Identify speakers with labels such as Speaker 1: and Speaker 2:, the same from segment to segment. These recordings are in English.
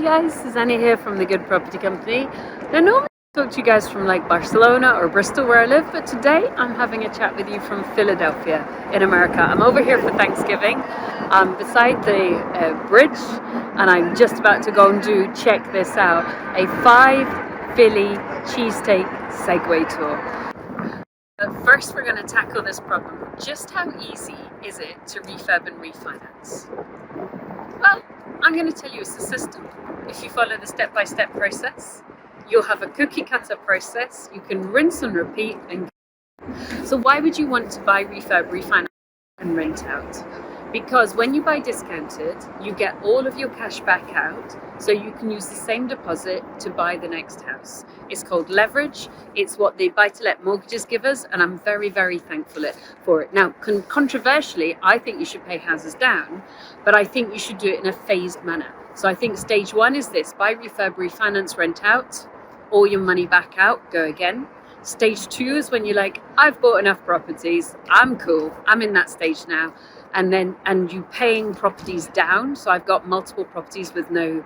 Speaker 1: guys, Susannah here from the Good Property Company. Now normally I talk to you guys from like Barcelona or Bristol where I live, but today I'm having a chat with you from Philadelphia in America. I'm over here for Thanksgiving. I'm beside the bridge and I'm just about to go and check this out, a 5 Philly cheesesteak Segway tour. First we're going to tackle this problem. Just how easy is it to refurb and refinance? Well, I'm going to tell you it's a system. If you follow the step-by-step process, you'll have a cookie-cutter process. You can rinse and repeat. So why would you want to buy refurb, refinance and rent out? Because when you buy discounted, you get all of your cash back out, so you can use the same deposit to buy the next house. It's called leverage. It's what the buy-to-let mortgages give us, and I'm very, very thankful for it. Now, controversially, I think you should pay houses down, but I think you should do it in a phased manner. So I think stage one is this: buy, refurb, refinance, rent out, all your money back out, go again. Stage two is when you're like, I've bought enough properties, I'm cool, I'm in that stage now. And you paying properties down. So I've got multiple properties with no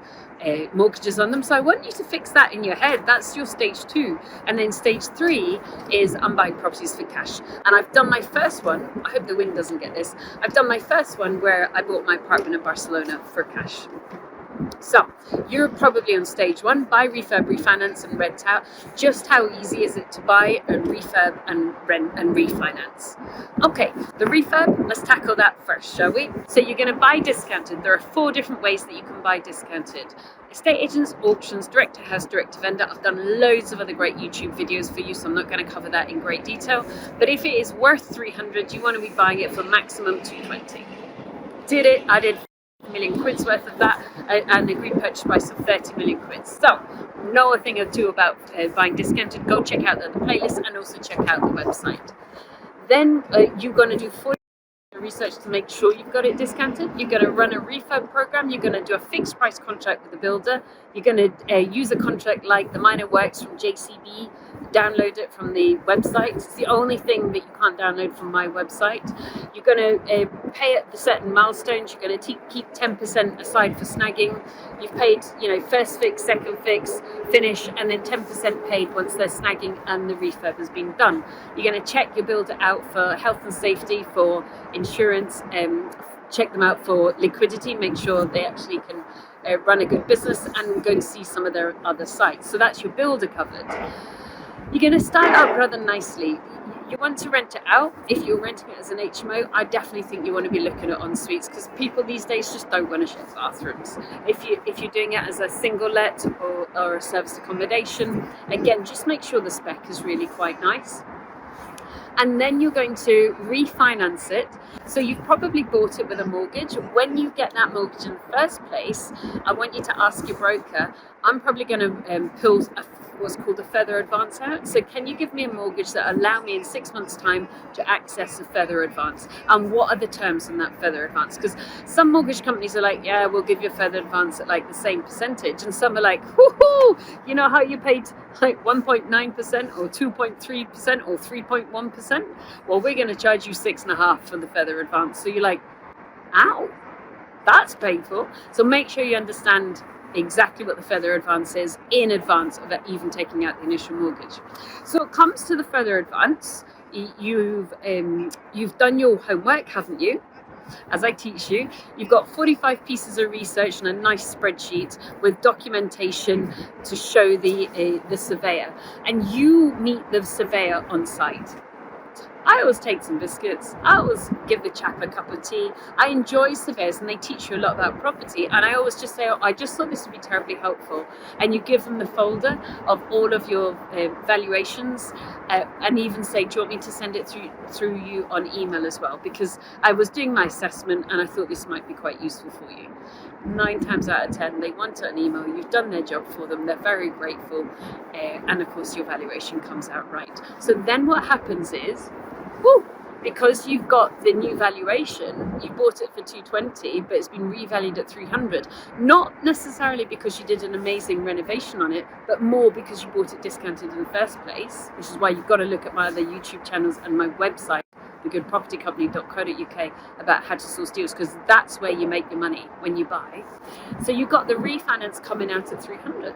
Speaker 1: mortgages on them. So I want you to fix that in your head. That's your stage two. And then stage three is I'm buying properties for cash. And I've done my first one. I hope the wind doesn't get this. I've done my first one where I bought my apartment in Barcelona for cash. So you're probably on stage one: buy, refurb, refinance and rent out. Just how easy is it to buy and refurb and rent and refinance? Okay, the refurb, let's tackle that first, shall we? So you're going to buy discounted. There are 4 different ways that you can buy discounted: estate agents, auctions, direct to house, direct to vendor. I've done loads of other great YouTube videos for you, so I'm not going to cover that in great detail. But if it is worth 300, you want to be buying it for maximum 220. Did it? I did £1 million worth of that, and agreed purchase price of 30 million quid. So know a thing or two about buying discounted. Go check out the playlist and also check out the website. Then you're going to do 40 research to make sure you've got it discounted. You're going to run a refurb program. You're going to do a fixed price contract with the builder. You're going to use a contract like the Minor Works from JCB. Download it from the website. It's the only thing that you can't download from my website. You're going to pay at the certain milestones. You're going to keep 10% aside for snagging. You've paid, first fix, second fix, finish, and then 10% paid once they're snagging and the refurb has been done. You're going to check your builder out for health and safety, for insurance, check them out for liquidity, make sure they actually can run a good business, and go and see some of their other sites. So that's your builder covered. You're going to start out rather nicely. You want to rent it out. If you're renting it as an HMO, I definitely think you want to be looking at en suites, because people these days just don't want to share bathrooms. If you're doing it as a single let or a serviced accommodation, again, just make sure the spec is really quite nice. And then you're going to refinance it. So you've probably bought it with a mortgage. When you get that mortgage in the first place, I want you to ask your broker, I'm probably going to pull what's called a further advance out. So can you give me a mortgage that allow me in 6 months' time to access a further advance? And what are the terms in that further advance? Because some mortgage companies are like, yeah, we'll give you a further advance at like the same percentage. And some are like, whoo, you know how you paid like 1.9% or 2.3% or 3.1%? Well, we're going to charge you 6.5% for the further advance. So you're like, ow, that's painful. So make sure you understand exactly what the further advance is in advance of even taking out the initial mortgage. So it comes to the further advance. You've done your homework, haven't you? As I teach you, you've got 45 pieces of research and a nice spreadsheet with documentation to show the surveyor, and you meet the surveyor on site. I always take some biscuits. I always give the chap a cup of tea. I enjoy surveyors, and they teach you a lot about property. And I always just say, oh, I just thought this would be terribly helpful. And you give them the folder of all of your valuations, and even say, do you want me to send it through you on email as well? Because I was doing my assessment and I thought this might be quite useful for you. 9 times out of 10, they want an email. You've done their job for them. They're very grateful. And of course, your valuation comes out right. So then what happens is, because you've got the new valuation, you bought it for 220, but it's been revalued at 300. Not necessarily because you did an amazing renovation on it, but more because you bought it discounted in the first place, which is why you've got to look at my other YouTube channels and my website thegoodpropertycompany.co.uk about how to source deals, because that's where you make your money when you buy. So you've got the refinance coming out at 300.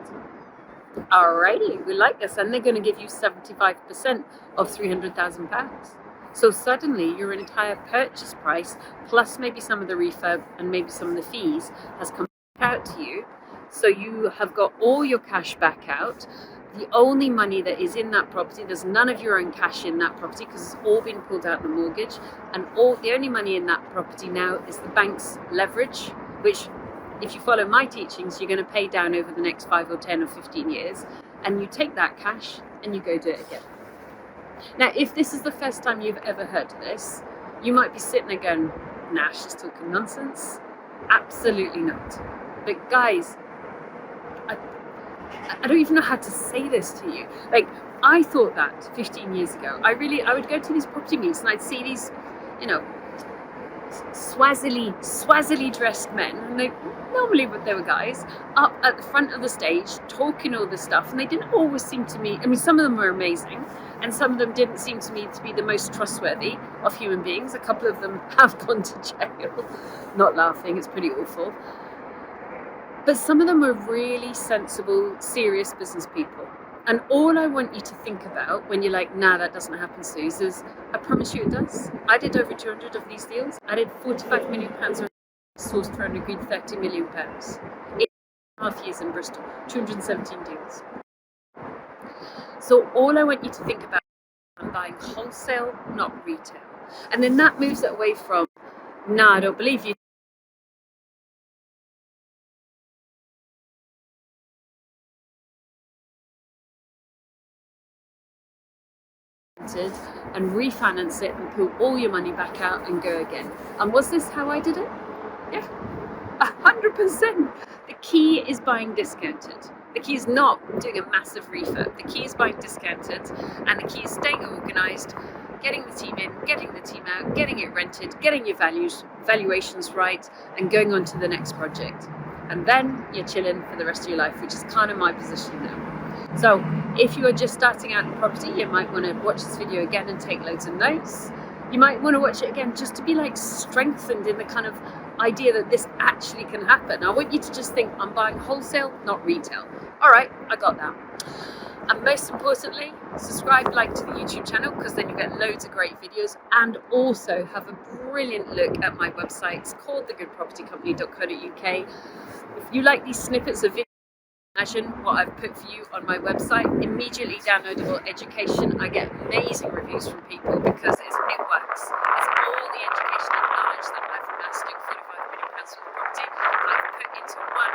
Speaker 1: Alrighty, we like this, and they're going to give you 75% of £300,000. So suddenly your entire purchase price, plus maybe some of the refurb and maybe some of the fees, has come back out to you. So you have got all your cash back out. The only money that is in that property, there's none of your own cash in that property because it's all been pulled out in the mortgage, and the only money in that property now is the bank's leverage, which, if you follow my teachings, you're going to pay down over the next 5 or 10 or 15 years, and you take that cash and you go do it again. Now, if this is the first time you've ever heard this, you might be sitting there going, nah, she's talking nonsense. Absolutely not. But guys, I don't even know how to say this to you. Like, I thought that 15 years ago. I would go to these property meets and I'd see these, swazzily dressed men, and they were guys up at the front of the stage talking all this stuff, and they didn't always seem to me, I mean, some of them were amazing and some of them didn't seem to me to be the most trustworthy of human beings. A couple of them have gone to jail. Not laughing, it's pretty awful. But some of them were really sensible, serious business people. And all I want you to think about when you're like, nah, that doesn't happen, Suze, is I promise you it does. I did over 200 of these deals. I did £45 million sourced for an agreed £30 million. In 2.5 years in Bristol, 217 deals. So all I want you to think about is I'm buying wholesale, not retail. And then that moves it away from, nah, I don't believe you. And refinance it and pull all your money back out and go again. And was this how I did it? Yeah, 100%. The key is buying discounted. The key is not doing a massive refurb. The key is buying discounted, and the key is staying organised, getting the team in, getting the team out, getting it rented, getting your valuations right, and going on to the next project. And then you're chilling for the rest of your life, which is kind of my position now. So if you are just starting out in property, you might want to watch this video again and take loads of notes. You might want to watch it again just to be like strengthened in the kind of idea that this actually can happen. I want you to just think, I'm buying wholesale, not retail. All right, I got that. And most importantly, subscribe, like to the YouTube channel, because then you get loads of great videos, and also have a brilliant look at my website. It's called thegoodpropertycompany.co.uk. If you like these snippets of video, imagine what I've put for you on my website. Immediately downloadable education. I get amazing reviews from people because it works. It's all the education and knowledge that I've amassed in £45 million worth of property I've put into one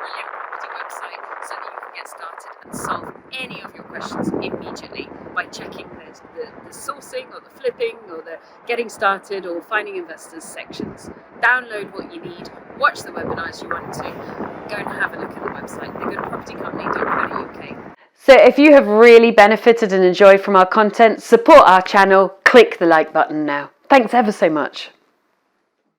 Speaker 1: brilliant property website so that you can get started and solve any of your questions immediately by checking the sourcing or the flipping or the getting started or finding investors sections. Download what you need, watch the webinars you want to, go and have a look at the website, thegoodpropertycompany.co.uk. So if you have really benefited and enjoyed from our content, support our channel, click the like button now. Thanks ever so much.